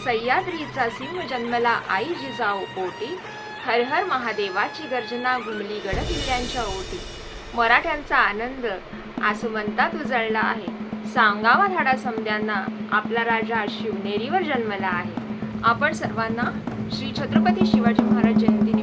सह्याद्रीचा सिंह जन्मला आई जिजाऊ पोटी, हर हर महादेवाची गर्जना घुमली गड किल्ल्यांच्या ओटी. मराठ्यांचा आनंद आसमंतात उजळला आहे, सांगावा धाडा समद्यांना आपला राजा शिवनेरीवर जन्मला आहे. आपण सर्वांना श्री छत्रपती शिवाजी महाराज जयंती